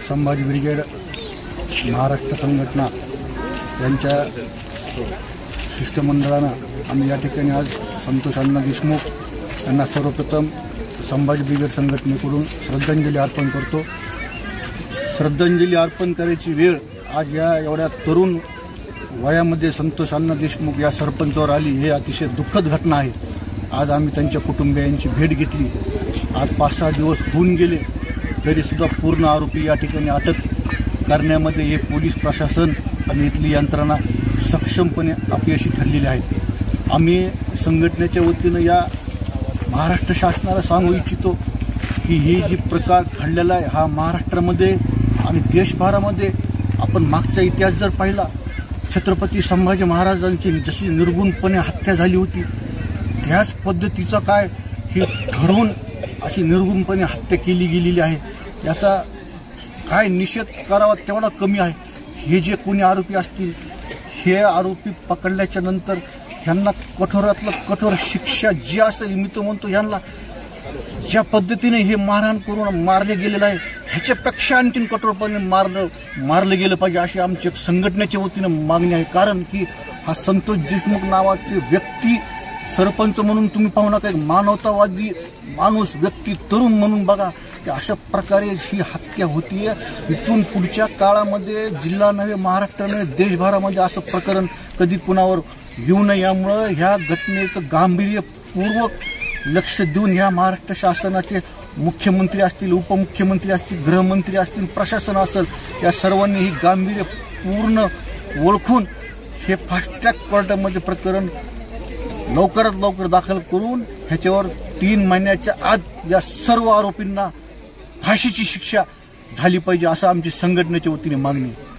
Sambhaji brigade Maharashtra संघटना यांच्या शिष्टमंडळानं आम्ही या ठिकाणी आज संतोष अण्णा देशमुख यांना सर्वप्रथम संभाजी ब्रिगेड संघटनेकडून श्रद्धांजली अर्पण करतो। श्रद्धांजली अर्पण करायची वेळ आज या एवढ्या तरुण वयामध्ये संतोष अण्णा देशमुख या सरपंचावर आली, हे अतिशय दुःखद घटना आहे। आज आम्ही त्यांच्या कुटुंबियांची भेट घेतली। आज 5-6 दिवस होऊन गेले तरी सुद्धा पूर्ण आरोपी या ठिकाणी अटक करण्यामध्ये हे पोलीस प्रशासन आणि इथली यंत्रणा सक्षमपणे अपयशी ठरलेली आहे। आम्ही संघटनेच्या वतीनं या महाराष्ट्र शासनाला सांगू इच्छितो की ही जी प्रकार घडलेला आहे हा महाराष्ट्रामध्ये आणि देशभरामध्ये आपण मागचा इतिहास जर पाहिला, छत्रपती संभाजी महाराजांची जशी निर्गुणपणे हत्या झाली होती त्याच पद्धतीचा काय हे ठरवून अशी निर्गुणपणे हत्या केली गेलेली आहे। याचा काय निषेध करावा तेवढा कमी आहे। हे जे कोणी आरोपी असतील हे आरोपी पकडल्याच्या नंतर यांना कठोरातलं कठोर शिक्षा जी असेल, मी तर म्हणतो यांना ज्या पद्धतीने हे मारहाण करून मारले गेलेलं आहे ह्याच्यापेक्षा आणखीन कठोरपणे मारलं गेलं पाहिजे अशी आमच्या संघटनेच्या वतीनं मागणी आहे। कारण की हा संतोष देशमुख नावाचे व्यक्ती सरपंच म्हणून तुम्ही पाहू नका, एक मानवतावादी माणूस व्यक्ती तरुण म्हणून बघा की अशा प्रकारे ही हत्या होतीये। इथून पुढच्या काळामध्ये जिल्हा नव्हे महाराष्ट्र नव्हे देशभरामध्ये असं प्रकरण कधी कुणावर येऊ नये यामुळं ह्या घटनेचं गांभीर्यपूर्वक लक्ष देऊन ह्या महाराष्ट्र शासनाचे मुख्यमंत्री असतील, उपमुख्यमंत्री असतील, गृहमंत्री असतील, प्रशासन असेल, या सर्वांनी ही गांभीर्य पूर्ण ओळखून हे फास्ट ट्रॅक कोर्टामध्ये प्रकरण लवकरात लवकर दाखल करून ह्याच्यावर 3 महिन्याच्या आत या सर्व आरोपींना फाशीची शिक्षा झाली पाहिजे असं आमची संघटनेच्या वतीने मागणी आहे।